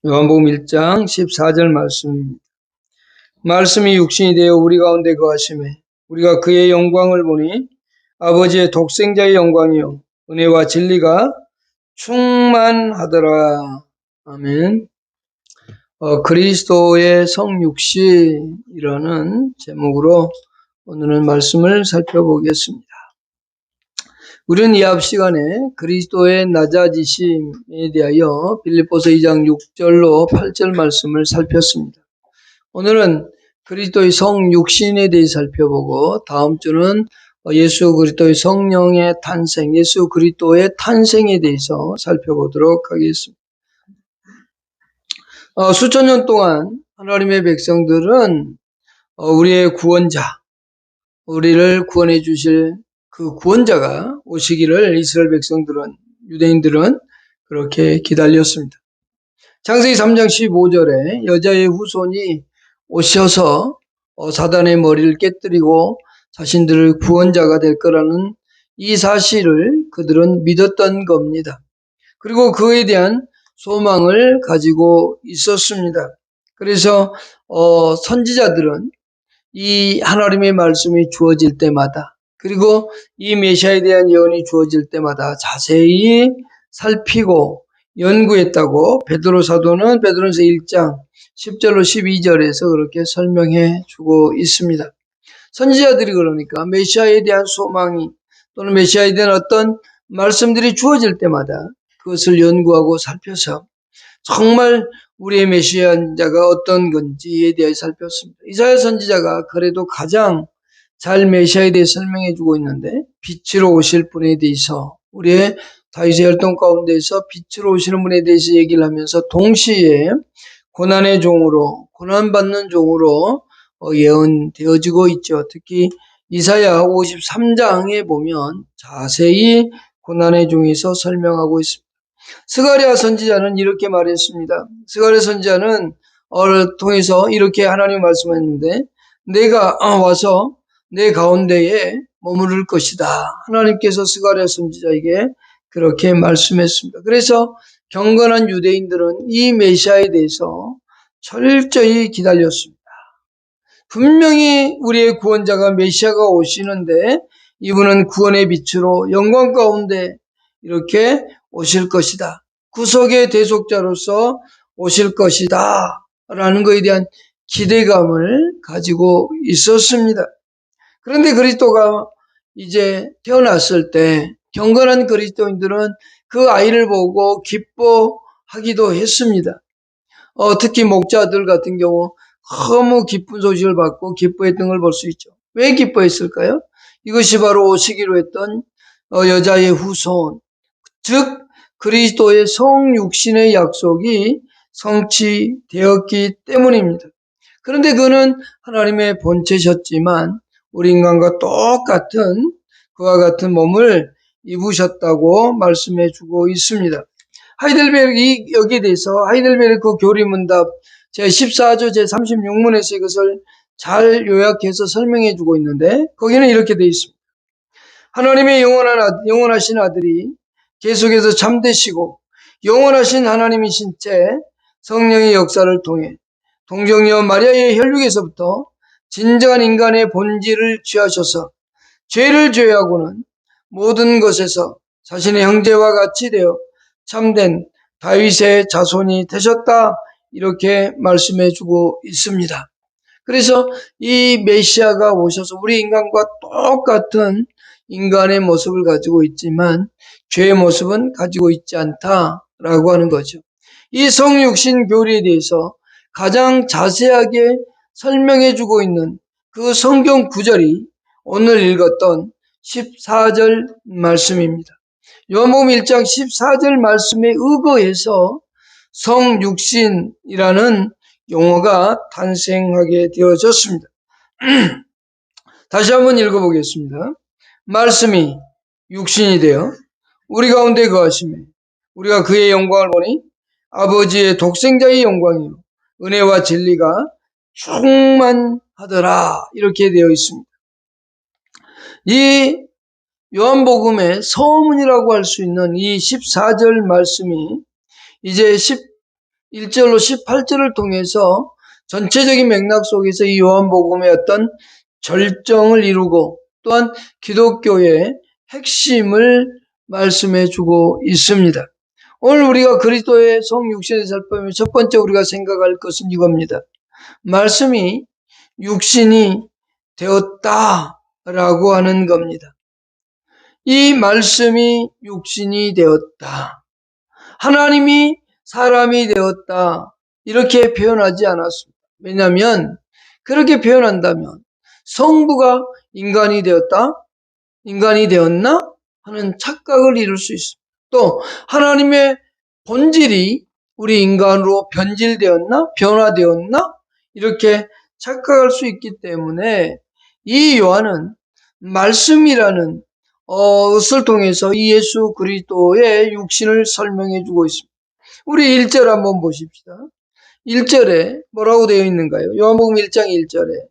요한복음 1장 14절 말씀입니다. 말씀이 육신이 되어 우리 가운데 거하심에 우리가 그의 영광을 보니 아버지의 독생자의 영광이요 은혜와 진리가 충만하더라. 아멘. 그리스도의 성육신이라는 제목으로 오늘은 말씀을 살펴보겠습니다. 우리는 이 앞 시간에 그리스도의 낮아지심에 대하여 빌립보서 2장 6절로 8절 말씀을 살폈습니다. 오늘은 그리스도의 성육신에 대해 살펴보고 다음 주는 예수 그리스도의 성령의 탄생, 예수 그리스도의 탄생에 대해서 살펴보도록 하겠습니다. 수천 년 동안 하나님의 백성들은 우리의 구원자, 우리를 구원해 주실 그 구원자가 오시기를 이스라엘 백성들은, 유대인들은 그렇게 기다렸습니다. 창세기 3장 15절에 여자의 후손이 오셔서 사단의 머리를 깨뜨리고 자신들의 구원자가 될 거라는 이 사실을 그들은 믿었던 겁니다. 그리고 그에 대한 소망을 가지고 있었습니다. 그래서 선지자들은 이 하나님의 말씀이 주어질 때마다, 그리고 이 메시아에 대한 예언이 주어질 때마다 자세히 살피고 연구했다고 베드로 사도는 베드로전서 1장 10절로 12절에서 그렇게 설명해 주고 있습니다. 선지자들이 그러니까 메시아에 대한 소망이 또는 메시아에 대한 어떤 말씀들이 주어질 때마다 그것을 연구하고 살펴서 정말 우리의 메시아자가 어떤 건지에 대해 살폈습니다. 이사야 선지자가 그래도 가장 잘 메시아에 대해 설명해 주고 있는데, 빛으로 오실 분에 대해서, 우리의 다윗의 혈통 가운데서 빛으로 오시는 분에 대해서 얘기를 하면서 동시에 고난의 종으로, 고난받는 종으로 예언되어지고 있죠. 특히 이사야 53장에 보면 자세히 고난의 종에서 설명하고 있습니다. 스가랴 선지자는 이렇게 말했습니다. 스가랴 선지자는 통해서 이렇게 하나님 말씀했는데, 내가 와서 내 가운데에 머무를 것이다. 하나님께서 스가랴 선지자에게 그렇게 말씀했습니다. 그래서 경건한 유대인들은 이 메시아에 대해서 철저히 기다렸습니다. 분명히 우리의 구원자가 메시아가 오시는데 이분은 구원의 빛으로 영광 가운데 이렇게 오실 것이다. 구속의 대속자로서 오실 것이다. 라는 것에 대한 기대감을 가지고 있었습니다. 그런데 그리스도가 이제 태어났을 때 경건한 그리스도인들은 그 아이를 보고 기뻐하기도 했습니다. 특히 목자들 같은 경우 너무 기쁜 소식을 받고 기뻐했던 걸 볼 수 있죠. 왜 기뻐했을까요? 이것이 바로 오시기로 했던 여자의 후손, 즉 그리스도의 성육신의 약속이 성취되었기 때문입니다. 그런데 그는 하나님의 본체셨지만 우리 인간과 똑같은 그와 같은 몸을 입으셨다고 말씀해 주고 있습니다. 하이델베르기 여기에 대해서 하이델베르크 교리문답 제14조 제36문에서 이것을 잘 요약해서 설명해 주고 있는데, 거기는 이렇게 되어 있습니다. 하나님의 영원하신 아들이 계속해서 참되시고 영원하신 하나님이신 채 성령의 역사를 통해 동정녀 마리아의 혈육에서부터 진정한 인간의 본질을 취하셔서 죄를 제외하고는 모든 것에서 자신의 형제와 같이 되어 참된 다윗의 자손이 되셨다, 이렇게 말씀해 주고 있습니다. 그래서 이 메시아가 오셔서 우리 인간과 똑같은 인간의 모습을 가지고 있지만 죄의 모습은 가지고 있지 않다라고 하는 거죠. 이 성육신 교리에 대해서 가장 자세하게 설명해 주고 있는 그 성경 구절이 오늘 읽었던 14절 말씀입니다. 요한복음 1장 14절 말씀에 의거해서 성육신이라는 용어가 탄생하게 되어졌습니다. 다시 한번 읽어보겠습니다. 말씀이 육신이 되어 우리 가운데 거하시며 우리가 그의 영광을 보니 아버지의 독생자의 영광이요 은혜와 진리가 충만하더라, 이렇게 되어 있습니다. 이 요한복음의 서문이라고 할 수 있는 이 14절 말씀이 이제 1절로 18절을 통해서 전체적인 맥락 속에서 이 요한복음의 어떤 절정을 이루고 또한 기독교의 핵심을 말씀해 주고 있습니다. 오늘 우리가 그리스도의 성육신을 살펴보면 첫 번째 우리가 생각할 것은 이겁니다. 말씀이 육신이 되었다라고 하는 겁니다. 이 말씀이 육신이 되었다. 하나님이 사람이 되었다. 이렇게 표현하지 않았습니다. 왜냐하면 그렇게 표현한다면 성부가 인간이 되었다? 인간이 되었나? 하는 착각을 이룰 수 있습니다. 또 하나님의 본질이 우리 인간으로 변질되었나? 변화되었나? 이렇게 착각할 수 있기 때문에 이 요한은 말씀이라는 것을 통해서 이 예수 그리스도의 육신을 설명해 주고 있습니다. 우리 1절 한번 보십시다. 1절에 뭐라고 되어 있는가요? 요한복음 1장 1절에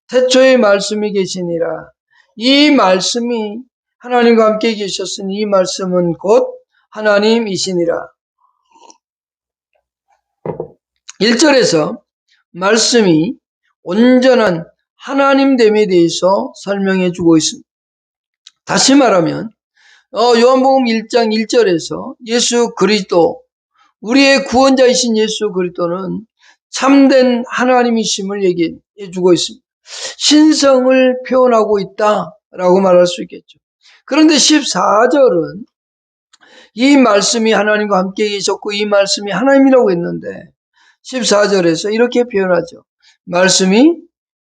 태초에 말씀이 계시니라. 이 말씀이 하나님과 함께 계셨으니 이 말씀은 곧 하나님이시니라. 1절에서 말씀이 온전한 하나님됨에 대해서 설명해 주고 있습니다. 다시 말하면 요한복음 1장 1절에서 예수 그리스도, 우리의 구원자이신 예수 그리스도는 참된 하나님이심을 얘기해 주고 있습니다. 신성을 표현하고 있다라고 말할 수 있겠죠. 그런데 14절은 이 말씀이 하나님과 함께 계셨고 이 말씀이 하나님이라고 했는데 14절에서 이렇게 표현하죠. 말씀이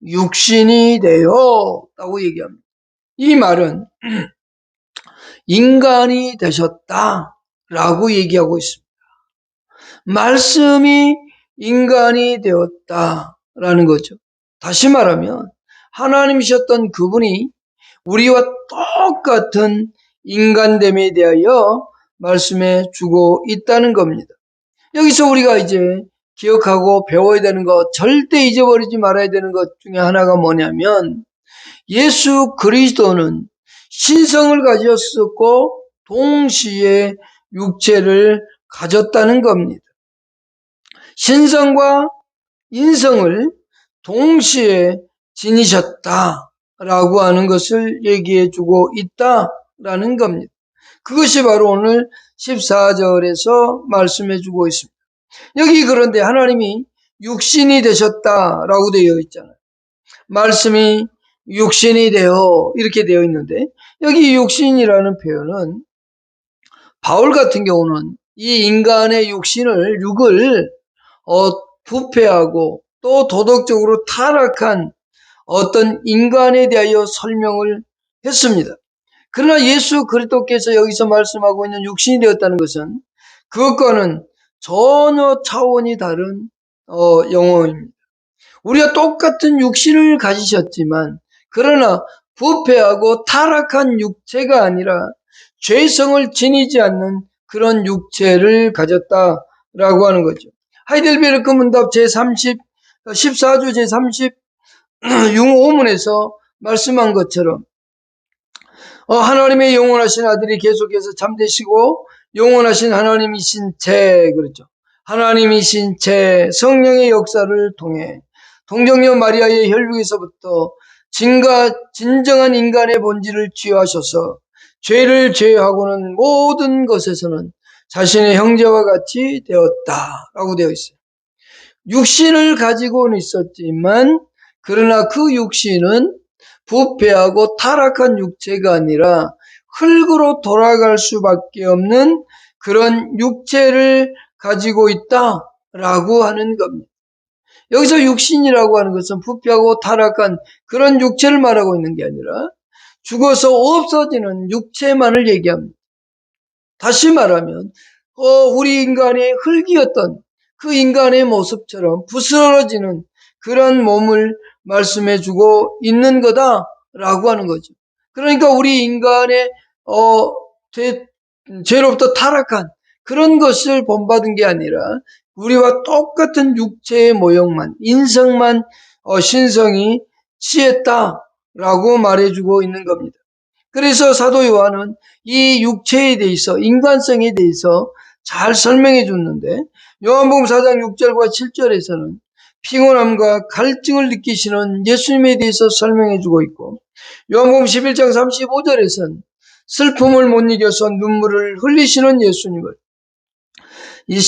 육신이 되었다고 얘기합니다. 이 말은 인간이 되셨다라고 얘기하고 있습니다. 말씀이 인간이 되었다라는 거죠. 다시 말하면 하나님이셨던 그분이 우리와 똑같은 인간됨에 대하여 말씀해 주고 있다는 겁니다. 여기서 우리가 이제 기억하고 배워야 되는 것, 절대 잊어버리지 말아야 되는 것 중에 하나가 뭐냐면 예수 그리스도는 신성을 가졌었고 동시에 육체를 가졌다는 겁니다. 신성과 인성을 동시에 지니셨다라고 하는 것을 얘기해 주고 있다라는 겁니다. 그것이 바로 오늘 14절에서 말씀해 주고 있습니다. 여기 그런데 하나님이 육신이 되셨다라고 되어 있잖아요. 말씀이 육신이 되어 이렇게 되어 있는데 여기 육신이라는 표현은 바울 같은 경우는 이 인간의 육을 부패하고 또 도덕적으로 타락한 어떤 인간에 대하여 설명을 했습니다. 그러나 예수 그리스도께서 여기서 말씀하고 있는 육신이 되었다는 것은 그것과는 전혀 차원이 다른 영어입니다. 우리가 똑같은 육신을 가지셨지만 그러나 부패하고 타락한 육체가 아니라 죄성을 지니지 않는 그런 육체를 가졌다라고 하는 거죠. 하이델베르크 문답 제30 14조 제36오문에서 말씀한 것처럼 하나님의 영원하신 아들이 계속해서 잠되시고 영원하신 하나님이신 채, 그렇죠. 하나님이신 채 성령의 역사를 통해 동정녀 마리아의 혈육에서부터 진정한 인간의 본질을 취하셔서 죄를 제외하고는 모든 것에서는 자신의 형제와 같이 되었다라고 되어 있어요. 육신을 가지고는 있었지만 그러나 그 육신은 부패하고 타락한 육체가 아니라 흙으로 돌아갈 수밖에 없는 그런 육체를 가지고 있다라고 하는 겁니다. 여기서 육신이라고 하는 것은 부패하고 타락한 그런 육체를 말하고 있는 게 아니라 죽어서 없어지는 육체만을 얘기합니다. 다시 말하면 우리 인간의 흙이었던 그 인간의 모습처럼 부스러지는 그런 몸을 말씀해주고 있는 거다라고 하는 거죠. 그러니까 우리 인간의 죄로부터 타락한 그런 것을 본받은 게 아니라 우리와 똑같은 육체의 모형만, 인성만 신성이 취했다라고 말해주고 있는 겁니다. 그래서 사도 요한은 이 육체에 대해서, 인간성에 대해서 잘 설명해 줬는데 요한복음 4장 6절과 7절에서는 피곤함과 갈증을 느끼시는 예수님에 대해서 설명해 주고 있고, 요한복음 11장 35절에서는 슬픔을 못 이겨서 눈물을 흘리시는 예수님을,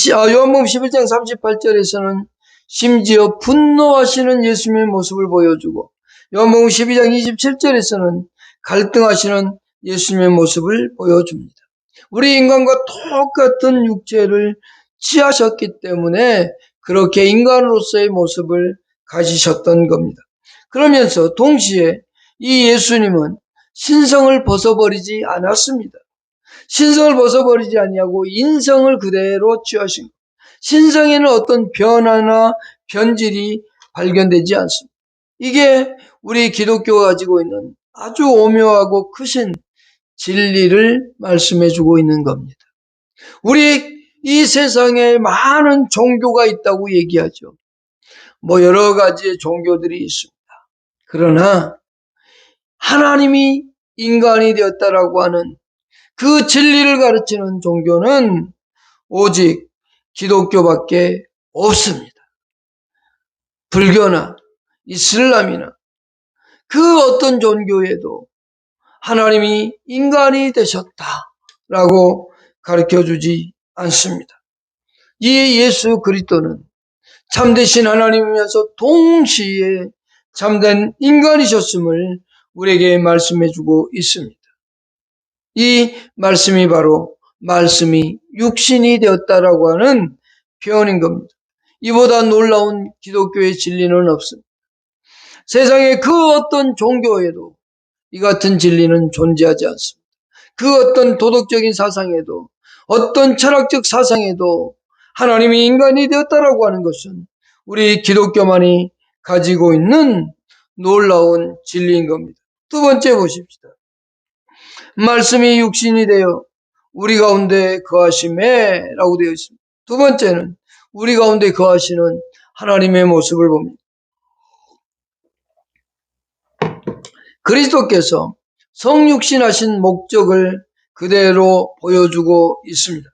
요한복음 11장 38절에서는 심지어 분노하시는 예수님의 모습을 보여주고, 요한복음 12장 27절에서는 갈등하시는 예수님의 모습을 보여줍니다. 우리 인간과 똑같은 육체를 취하셨기 때문에 그렇게 인간으로서의 모습을 가지셨던 겁니다. 그러면서 동시에 이 예수님은 신성을 벗어버리지 않았습니다. 신성을 벗어버리지 아니하고 인성을 그대로 취하신 것. 신성에는 어떤 변화나 변질이 발견되지 않습니다. 이게 우리 기독교가 가지고 있는 아주 오묘하고 크신 진리를 말씀해주고 있는 겁니다. 우리 이 세상에 많은 종교가 있다고 얘기하죠. 여러 가지의 종교들이 있습니다. 그러나 하나님이 인간이 되었다라고 하는 그 진리를 가르치는 종교는 오직 기독교밖에 없습니다. 불교나 이슬람이나 그 어떤 종교에도 하나님이 인간이 되셨다라고 가르쳐주지 않습니다. 이 예수 그리스도는 참되신 하나님이면서 동시에 참된 인간이셨음을 우리에게 말씀해주고 있습니다. 이 말씀이 바로 말씀이 육신이 되었다라고 하는 표현인 겁니다. 이보다 놀라운 기독교의 진리는 없습니다. 세상의 그 어떤 종교에도 이 같은 진리는 존재하지 않습니다. 그 어떤 도덕적인 사상에도, 어떤 철학적 사상에도 하나님이 인간이 되었다라고 하는 것은 우리 기독교만이 가지고 있는 놀라운 진리인 겁니다. 두 번째 보십시다. 말씀이 육신이 되어 우리 가운데 거하심에 라고 되어 있습니다. 두 번째는 우리 가운데 거하시는 하나님의 모습을 봅니다. 그리스도께서 성육신하신 목적을 그대로 보여주고 있습니다.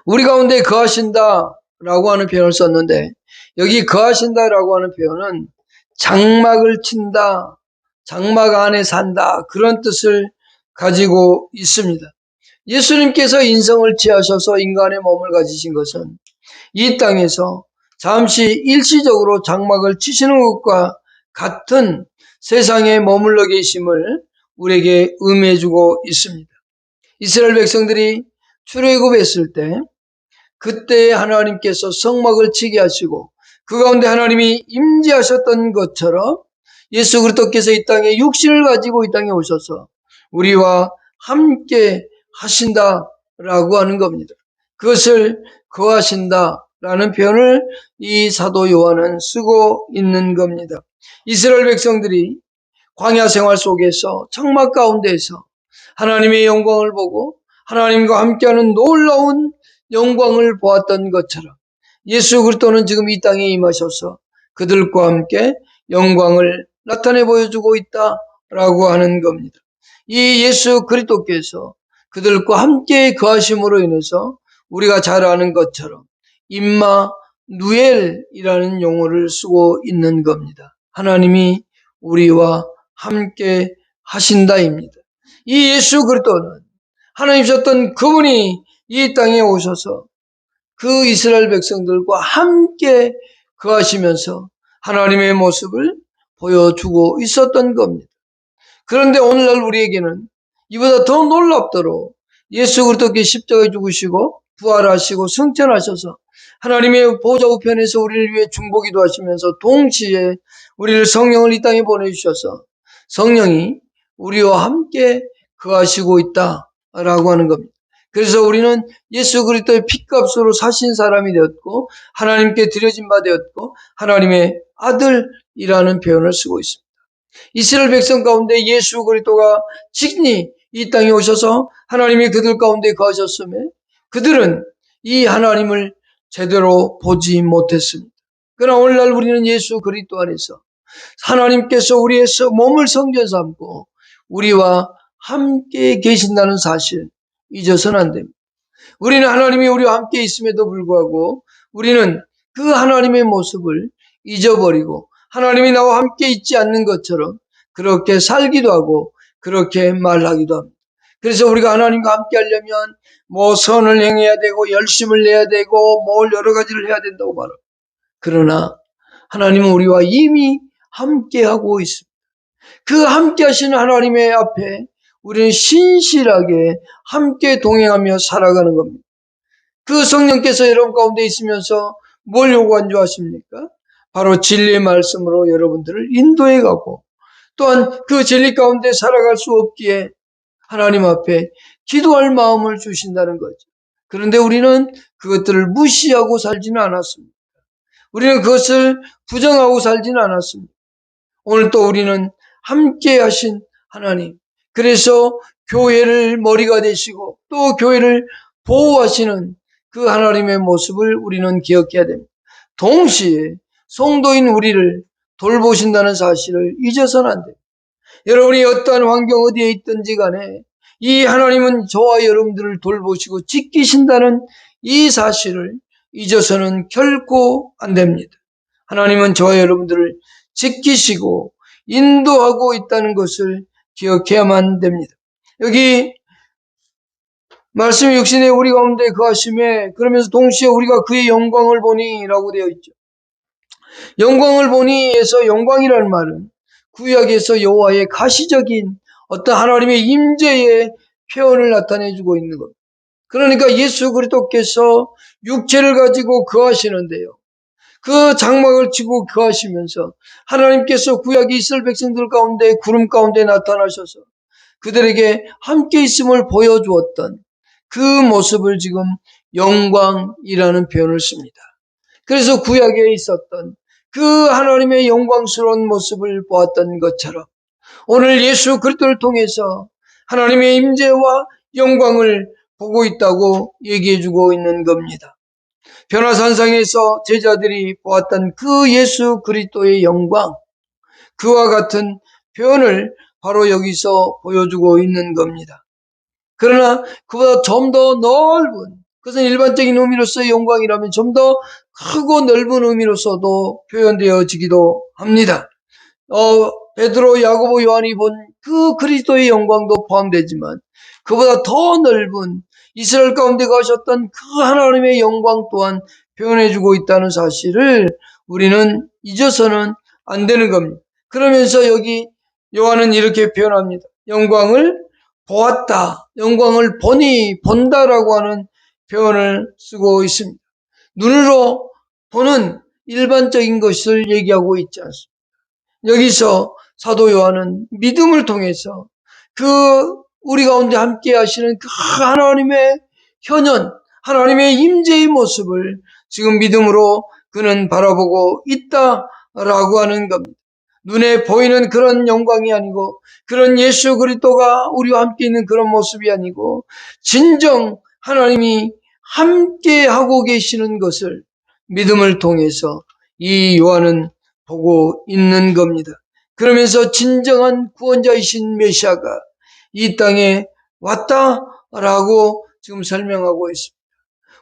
우리 가운데 거하신다라고 하는 표현을 썼는데, 여기 거하신다라고 하는 표현은 장막을 친다, 장막 안에 산다, 그런 뜻을 가지고 있습니다. 예수님께서 인성을 취하셔서 인간의 몸을 가지신 것은 이 땅에서 잠시 일시적으로 장막을 치시는 것과 같은 세상에 머물러 계심을 우리에게 의미해주고 있습니다. 이스라엘 백성들이 출애굽했을 때 그때 하나님께서 성막을 치게 하시고 그 가운데 하나님이 임재하셨던 것처럼 예수 그리스도께서 이 땅에 육신을 가지고 이 땅에 오셔서 우리와 함께 하신다라고 하는 겁니다. 그것을 거하신다라는 표현을 이 사도 요한은 쓰고 있는 겁니다. 이스라엘 백성들이 광야 생활 속에서 장막 가운데에서 하나님의 영광을 보고 하나님과 함께하는 놀라운 영광을 보았던 것처럼 예수 그리스도는 지금 이 땅에 임하셔서 그들과 함께 영광을 나타내 보여주고 있다라고 하는 겁니다. 이 예수 그리스도께서 그들과 함께 거하심으로 인해서 우리가 잘 아는 것처럼 임마누엘이라는 용어를 쓰고 있는 겁니다. 하나님이 우리와 함께 하신다입니다. 이 예수 그리스도는 하나님이셨던 그분이 이 땅에 오셔서 그 이스라엘 백성들과 함께 거하시면서 하나님의 모습을 보여주고 있었던 겁니다. 그런데 오늘날 우리에게는 이보다 더 놀랍도록 예수 그리스도께 십자가에 죽으시고 부활하시고 승천하셔서 하나님의 보좌 우편에서 우리를 위해 중보기도 하시면서 동시에 우리를 성령을 이 땅에 보내주셔서 성령이 우리와 함께 거하시고 있다라고 하는 겁니다. 그래서 우리는 예수 그리스도의 피값으로 사신 사람이 되었고 하나님께 드려진 바 되었고 하나님의 아들이라는 표현을 쓰고 있습니다. 이스라엘 백성 가운데 예수 그리스도가 직리 이 땅에 오셔서 하나님이 그들 가운데 거하셨음에 그들은 이 하나님을 제대로 보지 못했습니다. 그러나 오늘날 우리는 예수 그리스도 안에서 하나님께서 우리의 몸을 성전 삼고 우리와 함께 계신다는 사실 잊어서는 안 됩니다. 우리는 하나님이 우리와 함께 있음에도 불구하고 우리는 그 하나님의 모습을 잊어버리고 하나님이 나와 함께 있지 않는 것처럼 그렇게 살기도 하고 그렇게 말하기도 합니다. 그래서 우리가 하나님과 함께 하려면 뭐 선을 행해야 되고 열심을 내야 되고 뭘 여러 가지를 해야 된다고 말합니다. 그러나 하나님은 우리와 이미 함께하고 있습니다. 그 함께 하시는 하나님의 앞에 우리는 신실하게 함께 동행하며 살아가는 겁니다. 그 성령께서 여러분 가운데 있으면서 뭘 요구한 줄 아십니까? 바로 진리의 말씀으로 여러분들을 인도해 가고 또한 그 진리 가운데 살아갈 수 없기에 하나님 앞에 기도할 마음을 주신다는 거죠. 그런데 우리는 그것들을 무시하고 살지는 않았습니다. 우리는 그것을 부정하고 살지는 않았습니다. 오늘 또 우리는 함께 하신 하나님, 그래서 교회를 머리가 되시고 또 교회를 보호하시는 그 하나님의 모습을 우리는 기억해야 됩니다. 동시에 성도인 우리를 돌보신다는 사실을 잊어서는 안 됩니다. 여러분이 어떠한 환경 어디에 있든지 간에 이 하나님은 저와 여러분들을 돌보시고 지키신다는 이 사실을 잊어서는 결코 안 됩니다. 하나님은 저와 여러분들을 지키시고 인도하고 있다는 것을 기억해야만 됩니다. 여기 말씀이 육신에 우리 가운데 거하심에 그러면서 동시에 우리가 그의 영광을 보니 라고 되어 있죠. 영광을 보니에서 영광이라는 말은 구약에서 여호와의 가시적인 어떤 하나님의 임재의 표현을 나타내주고 있는 것. 그러니까 예수 그리스도께서 육체를 가지고 거하시는데요. 그 장막을 치고 거하시면서 하나님께서 구약의 이스라엘 백성들 가운데 구름 가운데 나타나셔서 그들에게 함께 있음을 보여주었던 그 모습을 지금 영광이라는 표현을 씁니다. 그래서 구약에 있었던 그 하나님의 영광스러운 모습을 보았던 것처럼 오늘 예수 그리스도를 통해서 하나님의 임재와 영광을 보고 있다고 얘기해주고 있는 겁니다. 변화산상에서 제자들이 보았던 그 예수 그리스도의 영광, 그와 같은 표현을 바로 여기서 보여주고 있는 겁니다. 그러나 그보다 좀 더 넓은, 그것은 일반적인 의미로서의 영광이라면 좀 더 크고 넓은 의미로서도 표현되어지기도 합니다. 베드로, 야고보, 요한이 본 그 그리스도의 영광도 포함되지만 그보다 더 넓은 이스라엘 가운데 가셨던 그 하나님의 영광 또한 표현해주고 있다는 사실을 우리는 잊어서는 안 되는 겁니다. 그러면서 여기 요한은 이렇게 표현합니다. 영광을 보았다, 영광을 보니, 본다라고 하는 표현을 쓰고 있습니다. 눈으로 보는 일반적인 것을 얘기하고 있지 않습니다. 여기서 사도 요한은 믿음을 통해서 그 우리 가운데 함께 하시는 그 하나님의 현현, 하나님의 임재의 모습을 지금 믿음으로 그는 바라보고 있다라고 하는 겁니다. 눈에 보이는 그런 영광이 아니고 그런 예수 그리스도가 우리와 함께 있는 그런 모습이 아니고 진정 하나님이 함께 하고 계시는 것을 믿음을 통해서 이 요한은 보고 있는 겁니다. 그러면서 진정한 구원자이신 메시아가 이 땅에 왔다라고 지금 설명하고 있습니다.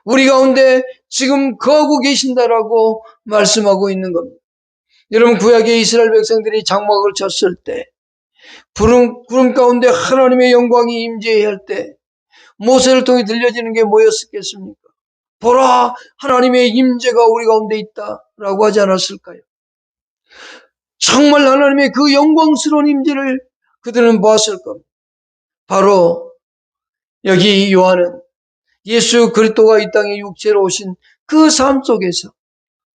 우리 가운데 지금 거하고 계신다라고 말씀하고 있는 겁니다. 여러분, 구약의 이스라엘 백성들이 장막을 쳤을 때 구름 가운데 하나님의 영광이 임재해야 할 때 모세를 통해 들려지는 게 뭐였겠습니까? 보라, 하나님의 임재가 우리 가운데 있다라고 하지 않았을까요? 정말 하나님의 그 영광스러운 임재를 그들은 보았을 겁니다. 바로 여기 요한은 예수 그리스도가 이 땅에 육체로 오신 그 삶 속에서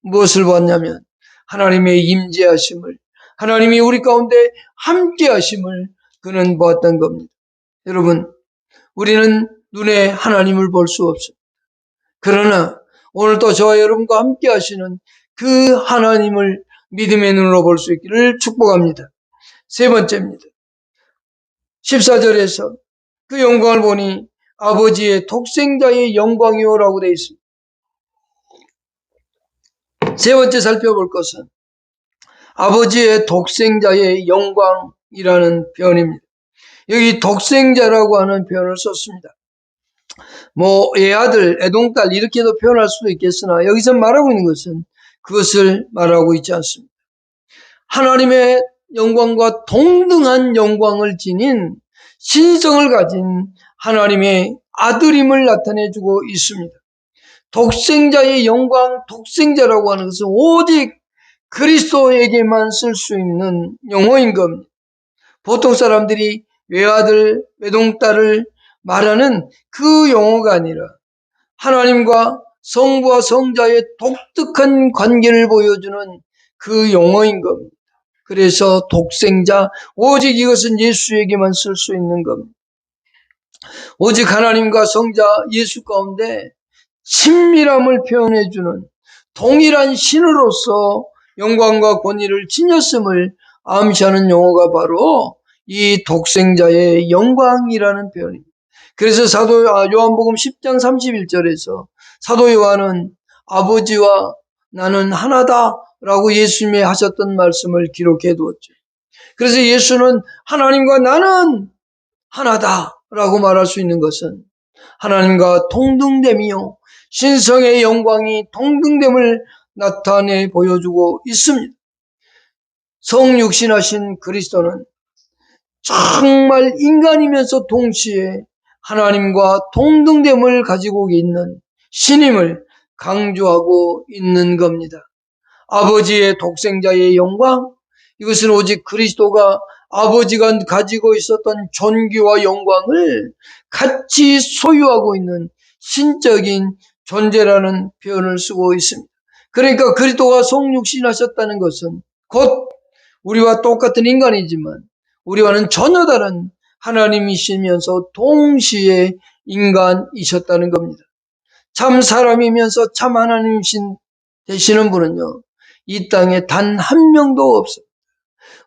무엇을 보았냐면 하나님의 임재하심을, 하나님이 우리 가운데 함께 하심을 그는 보았던 겁니다. 여러분, 우리는 눈에 하나님을 볼 수 없습니다. 그러나 오늘도 저와 여러분과 함께 하시는 그 하나님을 믿음의 눈으로 볼 수 있기를 축복합니다. 세 번째입니다. 14절에서 그 영광을 보니 아버지의 독생자의 영광이요라고 되어 있습니다. 세 번째 살펴볼 것은 아버지의 독생자의 영광이라는 표현입니다. 여기 독생자라고 하는 표현을 썼습니다. 애아들, 애동딸 이렇게도 표현할 수도 있겠으나 여기서 말하고 있는 것은 그것을 말하고 있지 않습니다. 하나님의 영광과 동등한 영광을 지닌 신성을 가진 하나님의 아들임을 나타내주고 있습니다. 독생자의 영광, 독생자라고 하는 것은 오직 그리스도에게만 쓸 수 있는 용어인 겁니다. 보통 사람들이 외아들, 외동딸을 말하는 그 용어가 아니라 하나님과 성부와 성자의 독특한 관계를 보여주는 그 용어인 겁니다. 그래서 독생자, 오직 이것은 예수에게만 쓸 수 있는 겁니다. 오직 하나님과 성자 예수 가운데 친밀함을 표현해주는 동일한 신으로서 영광과 권위를 지녔음을 암시하는 용어가 바로 이 독생자의 영광이라는 표현입니다. 그래서 요한복음 10장 31절에서 사도 요한은 아버지와 나는 하나다 라고 예수님이 하셨던 말씀을 기록해 두었죠. 그래서 예수는 하나님과 나는 하나다 라고 말할 수 있는 것은 하나님과 동등됨이요 신성의 영광이 동등됨을 나타내 보여주고 있습니다. 성육신하신 그리스도는 정말 인간이면서 동시에 하나님과 동등됨을 가지고 있는 신임을 강조하고 있는 겁니다. 아버지의 독생자의 영광, 이것은 오직 그리스도가 아버지가 가지고 있었던 존귀와 영광을 같이 소유하고 있는 신적인 존재라는 표현을 쓰고 있습니다. 그러니까 그리스도가 성육신하셨다는 것은 곧 우리와 똑같은 인간이지만 우리와는 전혀 다른 하나님이시면서 동시에 인간이셨다는 겁니다. 참 사람이면서 참 하나님이신 되시는 분은요, 이 땅에 단 한 명도 없어요.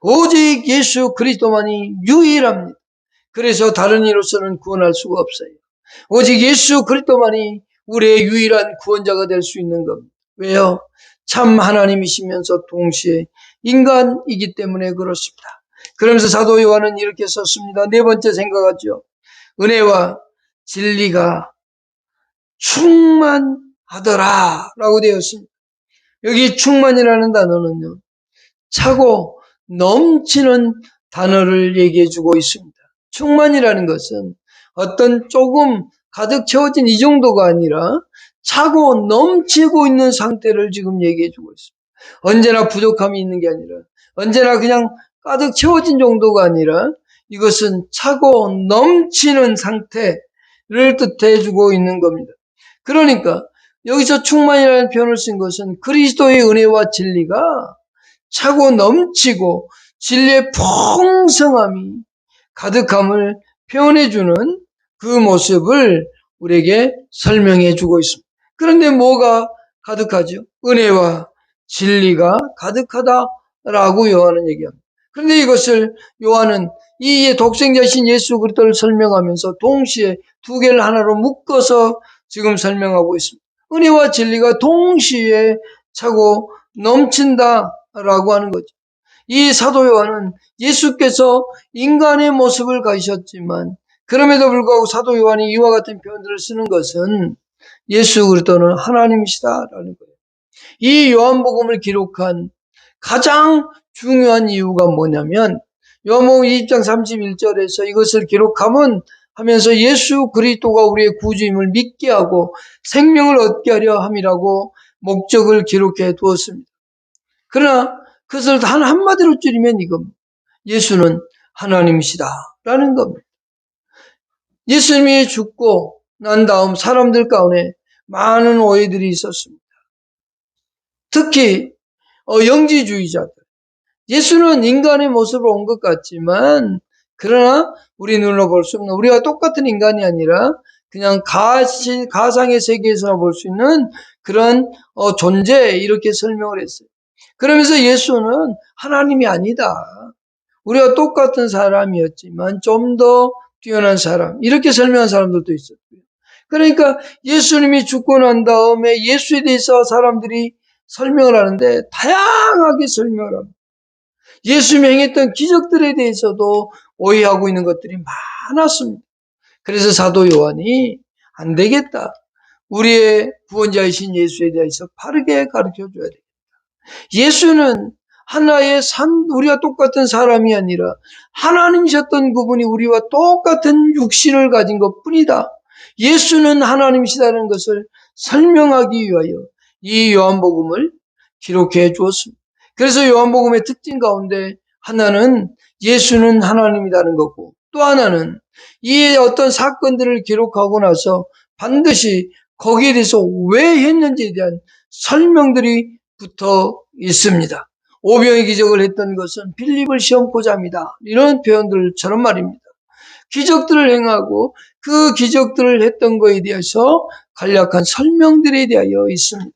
오직 예수 그리스도만이 유일합니다. 그래서 다른 이로서는 구원할 수가 없어요. 오직 예수 그리스도만이 우리의 유일한 구원자가 될 수 있는 겁니다. 왜요? 참 하나님이시면서 동시에 인간이기 때문에 그렇습니다. 그러면서 사도 요한은 이렇게 썼습니다. 네 번째 생각하죠. 은혜와 진리가 충만하더라 라고 되어 있습니다. 여기 충만이라는 단어는요, 차고 넘치는 단어를 얘기해 주고 있습니다. 충만이라는 것은 어떤 조금 가득 채워진 이 정도가 아니라 차고 넘치고 있는 상태를 지금 얘기해 주고 있습니다. 언제나 부족함이 있는 게 아니라 언제나 그냥 가득 채워진 정도가 아니라 이것은 차고 넘치는 상태를 뜻해 주고 있는 겁니다. 그러니까 여기서 충만이라는 표현을 쓴 것은 그리스도의 은혜와 진리가 차고 넘치고 진리의 풍성함이 가득함을 표현해주는 그 모습을 우리에게 설명해주고 있습니다. 그런데 뭐가 가득하죠? 은혜와 진리가 가득하다라고 요한은 얘기합니다. 그런데 이것을 요한은 이 독생자신 예수 그리스도를 설명하면서 동시에 두 개를 하나로 묶어서 지금 설명하고 있습니다. 은혜와 진리가 동시에 차고 넘친다라고 하는 거죠. 이 사도 요한은 예수께서 인간의 모습을 가지셨지만 그럼에도 불구하고 사도 요한이 이와 같은 표현들을 쓰는 것은 예수 그리스도는 하나님이시다라는 거예요. 이 요한복음을 기록한 가장 중요한 이유가 뭐냐면 요한복음 20장 31절에서 이것을 기록하면 하면서 예수 그리스도가 우리의 구주임을 믿게 하고 생명을 얻게 하려 함이라고 목적을 기록해 두었습니다. 그러나 그것을 단 한마디로 줄이면 이겁니다. 예수는 하나님이시다라는 겁니다. 예수님이 죽고 난 다음 사람들 가운데 많은 오해들이 있었습니다. 특히 영지주의자들. 예수는 인간의 모습으로 온 것 같지만 그러나 우리 눈으로 볼 수 없는 우리와 똑같은 인간이 아니라 그냥 가상의 세계에서 볼 수 있는 그런 존재 이렇게 설명을 했어요. 그러면서 예수는 하나님이 아니다. 우리와 똑같은 사람이었지만 좀 더 뛰어난 사람 이렇게 설명한 사람들도 있었고요. 그러니까 예수님이 죽고 난 다음에 예수에 대해서 사람들이 설명을 하는데 다양하게 설명을 합니다. 예수님이 행했던 기적들에 대해서도 오해하고 있는 것들이 많았습니다. 그래서 사도 요한이 안 되겠다. 우리의 구원자이신 예수에 대해서 바르게 가르쳐줘야 돼. 예수는 하나의 우리와 똑같은 사람이 아니라 하나님이셨던 그분이 우리와 똑같은 육신을 가진 것 뿐이다. 예수는 하나님이시다는 것을 설명하기 위하여 이 요한복음을 기록해 주었습니다. 그래서 요한복음의 특징 가운데 하나는 예수는 하나님이라는 거고, 또 하나는 이 어떤 사건들을 기록하고 나서 반드시 거기에 대해서 왜 했는지에 대한 설명들이 붙어 있습니다. 오병의 기적을 했던 것은 빌립을 시험코자 합니다. 이런 표현들처럼 말입니다. 기적들을 행하고 그 기적들을 했던 것에 대해서 간략한 설명들에 대하여 있습니다.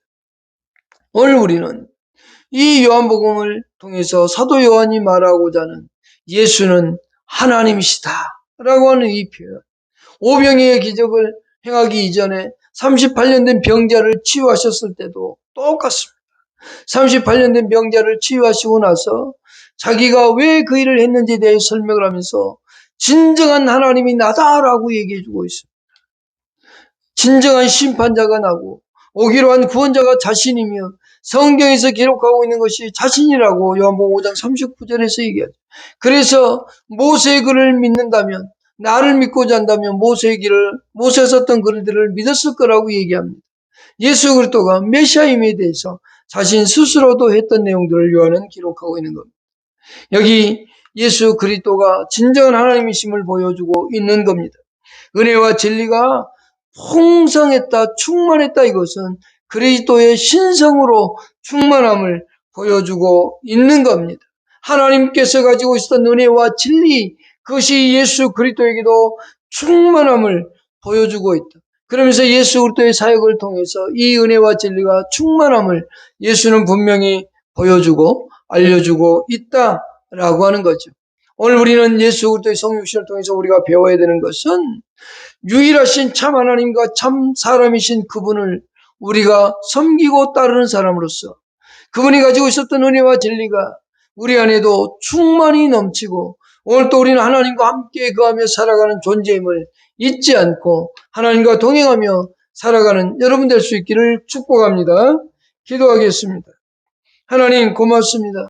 오늘 우리는 이 요한복음을 통해서 사도 요한이 말하고자 하는 예수는 하나님이시다 라고 하는 이 표현, 오병이의 기적을 행하기 이전에 38년 된 병자를 치유하셨을 때도 똑같습니다. 38년 된 병자를 치유하시고 나서 자기가 왜 그 일을 했는지에 대해 설명을 하면서 진정한 하나님이 나다라고 얘기해주고 있습니다. 진정한 심판자가 나고 오기로 한 구원자가 자신이며 성경에서 기록하고 있는 것이 자신이라고 요한복음 5장 39절에서 얘기하죠. 그래서 모세의 글을 믿는다면, 나를 믿고자 한다면 모세가 썼던 글들을 믿었을 거라고 얘기합니다. 예수 그리스도가 메시아임에 대해서 자신 스스로도 했던 내용들을 요한은 기록하고 있는 겁니다. 여기 예수 그리스도가 진정한 하나님이심을 보여주고 있는 겁니다. 은혜와 진리가 풍성했다, 충만했다, 이것은 그리스도의 신성으로 충만함을 보여주고 있는 겁니다. 하나님께서 가지고 있었던 은혜와 진리, 그것이 예수 그리스도에게도 충만함을 보여주고 있다. 그러면서 예수 그리스도의 사역을 통해서 이 은혜와 진리가 충만함을 예수는 분명히 보여주고 알려주고 있다라고 하는 거죠. 오늘 우리는 예수 그리스도의 성육신을 통해서 우리가 배워야 되는 것은 유일하신 참 하나님과 참 사람이신 그분을 우리가 섬기고 따르는 사람으로서 그분이 가지고 있었던 은혜와 진리가 우리 안에도 충만히 넘치고, 오늘 또 우리는 하나님과 함께 거하며 살아가는 존재임을 잊지 않고 하나님과 동행하며 살아가는 여러분 될 수 있기를 축복합니다. 기도하겠습니다. 하나님 고맙습니다.